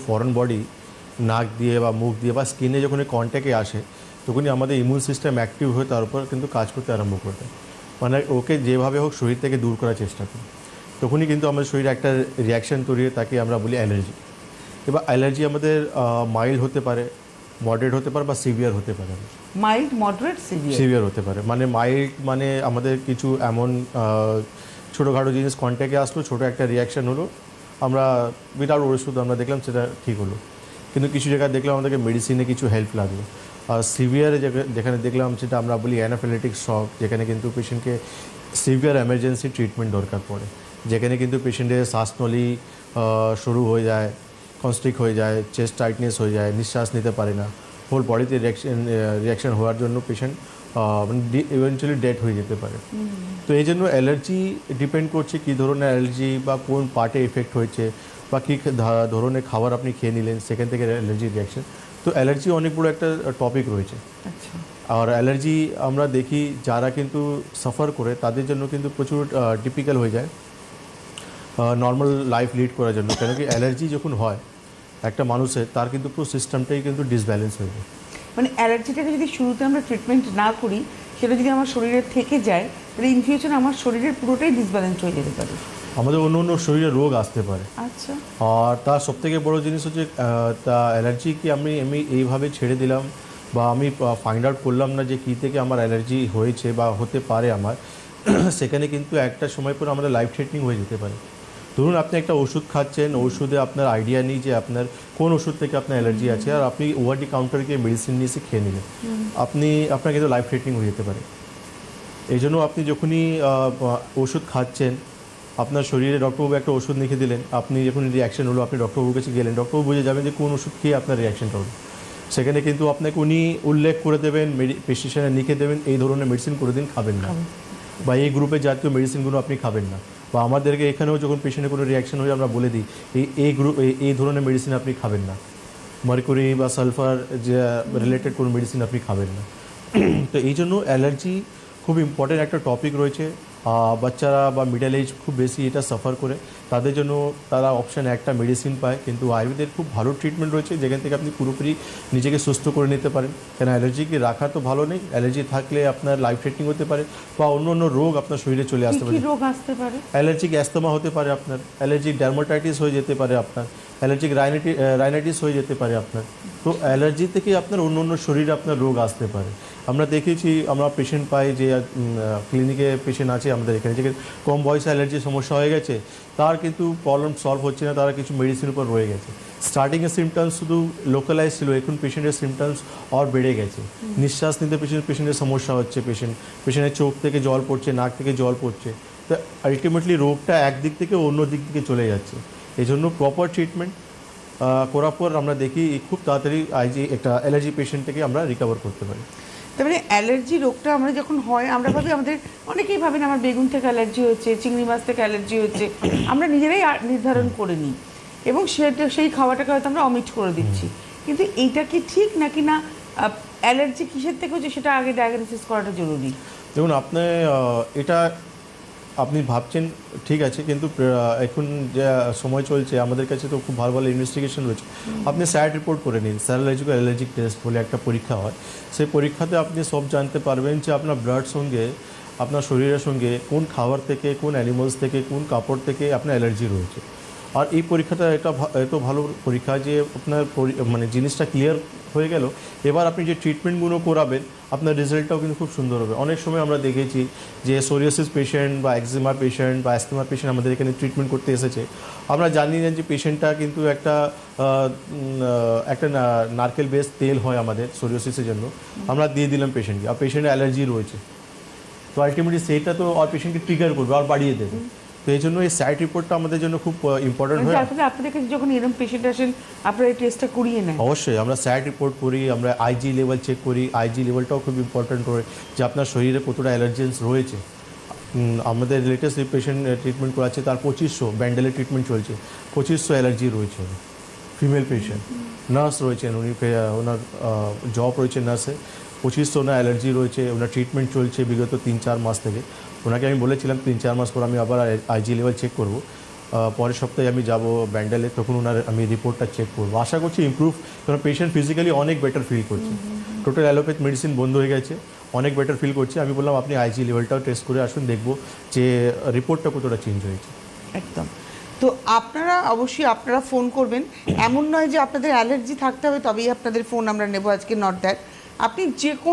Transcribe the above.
Foreign body নাক দিয়ে বা মুখ দিয়ে বা স্কিনে যখন কন্ট্যাক্টে আসে তখনই আমাদের ইমিউন সিস্টেম অ্যাক্টিভ হয়ে তার উপর কিন্তু কাজ করতে আরম্ভ করবে, মানে ওকে যেভাবে হোক শরীর থেকে দূর করার চেষ্টা করি। তখনই কিন্তু আমাদের শরীরে একটা রিয়াকশান তৈরি হয়, তাকে আমরা বলি অ্যালার্জি। এবার অ্যালার্জি আমাদের মাইল্ড হতে পারে, মডারেট হতে পারে বা সিভিয়ার হতে পারে। Mild, moderate, severe. সিভিয়ার হতে পারে, মানে মাইল্ড মানে আমাদের কিছু এমন ছোটোখাটো জিনিস কন্ট্যাক্টে আসলো, ছোটো একটা রিয়াকশান হলো, আমরা উইদাউট ওষুধ আমরা দেখলাম সেটা ঠিক হলো, কিন্তু কিছু জায়গায় দেখলাম আমাদেরকে মেডিসিনে কিছু হেল্প লাগলো। আর সিভিয়ারে যেখানে দেখলাম সেটা আমরা বলি অ্যানাফিল্যাটিক শক, যেখানে কিন্তু পেশেন্টকে সিভিয়ার এমার্জেন্সি ট্রিটমেন্ট দরকার পড়ে, যেখানে কিন্তু পেশেন্টের শ্বাসনলী শুরু হয়ে যায়, কনস্ট্রিক্ট হয়ে যায়, চেস্ট টাইটনেস হয়ে যায়, নিঃশ্বাস নিতে পারে না, হোল বডিতে রিয়াকশান হওয়ার জন্য পেশেন্ট মানে ইভেনচুয়ালি ডেথ হয়ে যেতে পারে। তো এই জন্য অ্যালার্জি ডিপেন্ড করছে কী ধরনের অ্যালার্জি বা কোন পার্টে এফেক্ট হয়েছে বা কী ধরনের খাবার আপনি খেয়ে নিলেন, সেখান থেকে অ্যালার্জি রিয়াকশান। তো অ্যালার্জি অনেক বড়ো একটা টপিক রয়েছে। আচ্ছা। আর অ্যালার্জি আমরা দেখি যারা কিন্তু সাফার করে তাদের জন্য কিন্তু প্রচুর ডিফিকাল্ট হয়ে যায় নর্মাল লাইফ লিড করার জন্য, কেন কি অ্যালার্জি যখন হয় একটা মানুষের, তার কিন্তু পুরো সিস্টেমটাই কিন্তু ডিসব্যালেন্স হয়ে যায়। মানে অ্যালার্জিটাকে যদি শুরুতে আমরা ট্রিটমেন্ট না করি, সেটা যদি আমার শরীরে থেকে যায়, তাহলে ইন ফিউচার আমার শরীরের পুরোটাই ডিসব্যালেন্স হয়ে যেতে পারে, আমাদের অন্য অন্য শরীরে রোগ আসতে পারে। আচ্ছা। আর তার সবথেকে বড় জিনিস হচ্ছে তা অ্যালার্জি কি আমি এইভাবে ছেড়ে দিলাম বা আমি ফাইন্ড আউট করলাম না যে কী থেকে আমার অ্যালার্জি হয়েছে বা হতে পারে আমার সেখানে কিন্তু একটা সময় পর আমাদের লাইফ থ্রেটনিং হয়ে যেতে পারে। ধরুন আপনি একটা ওষুধ খাচ্ছেন, ওষুধে আপনার আইডিয়া নেই যে আপনার কোন ওষুধ থেকে আপনার অ্যালার্জি আছে, আর আপনি ওআরডি কাউন্টারে গিয়ে মেডিসিন নিয়ে এসে খেয়ে নিলেন, আপনার কিন্তু লাইফ থ্রেটনিং হয়ে যেতে পারে। এই জন্য আপনি যখনই ওষুধ খাচ্ছেন, আপনার শরীরে ডক্টরবাবু একটা ওষুধ লিখে দিলেন, আপনি যখন রিয়াকশন হলো আপনি ডক্টরবাবুর কাছে গেলেন, ডক্টরবাবু বুঝে যাবেন যে কোন ওষুধ খেয়ে আপনার রিয়াকশনটা হলো। সেখানে কিন্তু আপনাকে উনি উল্লেখ করে দেবেন, প্রেসক্রিপশনে লিখে দেবেন এই ধরনের মেডিসিন করে দিন খাবেন না, বা এই গ্রুপের জাতীয় মেডিসিনগুলো আপনি খাবেন না। বা আমাদেরকে এখানেও যখন পেশেন্টের কোনো রিয়াকশন হয়ে আমরা বলে দিই এই ধরনের মেডিসিন আপনি খাবেন না, মার্কুরি বা সালফার যে রিলেটেড কোনো মেডিসিন আপনি খাবেন না। তো এই জন্য অ্যালার্জি খুব ইম্পর্টেন্ট একটা টপিক রয়েছে। বাচ্চারা বা মিডল এজ খুব বেশি এটা সাফার করে, তাদের জন্য তারা অপশান একটা মেডিসিন পায়, কিন্তু আয়ুর্বেদের খুব ভালো ট্রিটমেন্ট রয়েছে যেখান থেকে আপনি পুরোপুরি নিজেকে সুস্থ করে নিতে পারেন। কেন অ্যালার্জিকে রাখা তো ভালো নেই, অ্যালার্জি থাকলে আপনার লাইফ থ্রেটনিং হতে পারে বা অন্য অন্য রোগ আপনার শরীরে চলে আসতে পারে। রোগ আসতে পারে, অ্যালার্জিক অ্যাস্তমা হতে পারে আপনার, অ্যালার্জিক ডার্মাটাইটিস হয়ে যেতে পারে আপনার, অ্যালার্জিক রাইনাইটিস হয়ে যেতে পারে আপনার। তো অ্যালার্জি থেকে আপনার অন্য অন্য শরীরে আপনার রোগ আসতে পারে। আমরা দেখেছি, আমরা পেশেন্ট পাই যে ক্লিনিকে পেশেন্ট আছে আমাদের এখানে, যে কম বয়সে অ্যালার্জির সমস্যা হয়ে গেছে, তার কিন্তু প্রবলেম সলভ হচ্ছে না, তারা কিছু মেডিসিনের উপর রয়ে গেছে। স্টার্টিংয়ের সিমটমস শুধু লোকালাইজ ছিল, এখন পেশেন্টের সিমটমস আর বেড়ে গেছে। নিঃশ্বাস নিতে পেশেন্টের সমস্যা হচ্ছে, পেশেন্টের চোখ থেকে জল পড়ছে, নাক থেকে জল পড়ছে। তো আলটিমেটলি রোগটা একদিক থেকে অন্য দিক থেকে চলে যাচ্ছে। এই জন্য প্রপার ট্রিটমেন্ট করার পর আমরা দেখি খুব তাড়াতাড়ি একটা অ্যালার্জি পেশেন্ট থেকে আমরা রিকভার করতে পারি। তার মানে অ্যালার্জি রোগটা আমরা যখন হয়, আমরা ভাবি আমাদের, অনেকেই ভাবেন আমার বেগুন থেকে অ্যালার্জি হচ্ছে, চিংড়ি মাছ থেকে অ্যালার্জি হচ্ছে, আমরা নিজেরাই নির্ধারণ করে নিই এবং সেই খাওয়াটাকে হয়তো আমরা অমিট করে দিচ্ছি। কিন্তু এইটা কি ঠিক নাকি না, অ্যালার্জি কিসের থেকে হচ্ছে সেটা আগে ডায়াগনোসিস করাটা জরুরি? দেখুন, এটা আপনি ভাবছেন ঠিক আছে, কিন্তু এখন যে সময় চলছে আমাদের কাছে তো খুব ভালো ভালো ইনভেস্টিগেশন রয়েছে। আপনি স্যাড রিপোর্ট করে নিন, স্যারোলজিক্যাল অ্যালার্জিক টেস্ট বলে একটা পরীক্ষা হয়, সেই পরীক্ষাতে আপনি সব জানতে পারবেন যে আপনার ব্লাড সঙ্গে, আপনার শরীরের সঙ্গে কোন খাবার থেকে, কোন অ্যানিমালস থেকে, কোন কাপড় থেকে আপনার অ্যালার্জি রয়েছে। আর এই পরীক্ষাটা এত ভালো পরীক্ষা যে আপনার মানে জিনিসটা ক্লিয়ার হয়ে গেল। এবার আপনি যে ট্রিটমেন্টগুলো করাবেন আপনার রেজাল্টটাও কিন্তু খুব সুন্দর হবে। অনেক সময় আমরা দেখেছি যে সোরিয়াসিস পেশেন্ট বা এক্সিমা পেশেন্ট বা অ্যাস্তমা পেশেন্ট আমাদের এখানে ট্রিটমেন্ট করতে এসেছে, আমরা জানি না যে পেশেন্টটা কিন্তু একটা নারকেল বেস তেল হয় আমাদের সোরিয়াসিসের জন্য, আমরা দিয়ে দিলাম পেশেন্টকে, আর পেশেন্টের অ্যালার্জি রয়েছে। তো আলটিমেটলি সেইটা তো আর পেশেন্টকে ট্রিগার করবে আর বাড়িয়ে দেবে। তো এই জন্য এই সাইড রিপোর্টটা আমাদের জন্য খুব ইম্পর্টেন্ট হয়। আসলে আপনাদের কাছে যখন এরকম পেশেন্ট আসেন, আপনারা এই টেস্টটা করিয়ে নেন? অবশ্যই আমরা সাইড রিপোর্ট করি, আমরা আইজি লেভেল চেক করি। আইজি লেভেলটাও খুব ইম্পর্টেন্ট রয়ে যে আপনার শরীরে কতটা অ্যালার্জেন্স রয়েছে। আমাদের লেটেস্ট পেশেন্ট ট্রিটমেন্ট করাচ্ছে, তার 2500 ব্যান্ডেলের ট্রিটমেন্ট চলছে, 2500 অ্যালার্জি রয়েছে। ফিমেল পেশেন্ট, নার্স রয়েছেন, ওনার জব রয়েছে নার্সে, 2500 ওনার অ্যালার্জি রয়েছে, ওনার ট্রিটমেন্ট চলছে বিগত 3-4 মাস থেকে। ওনাকে আমি বলেছিলাম 3-4 মাস পর আমি আবার আইজি লেভেল চেক করব। পরের সপ্তাহে আমি যাব ব্যান্ডেলে, তখন ওনার আমি রিপোর্টটা চেক করবো। আশা করছি ইমপ্রুভ, কারণ পেশেন্ট ফিজিক্যালি অনেক বেটার ফিল করছে। টোটাল অ্যালোপ্যাথ মেডিসিন বন্ধ হয়ে গেছে, অনেক বেটার ফিল করছে। আমি বললাম আপনি আইজি লেভেলটাও টেস্ট করে আসুন, দেখবো যে রিপোর্টটা কতটা চেঞ্জ হয়েছে। একদম। তো আপনারা অবশ্যই আপনারা ফোন করবেন, এমন নয় যে আপনাদের অ্যালার্জি থাকতে হবে তবেই আপনাদের ফোন আমরা নেব আজকে, নট দ্যাট। আপনি যে কোন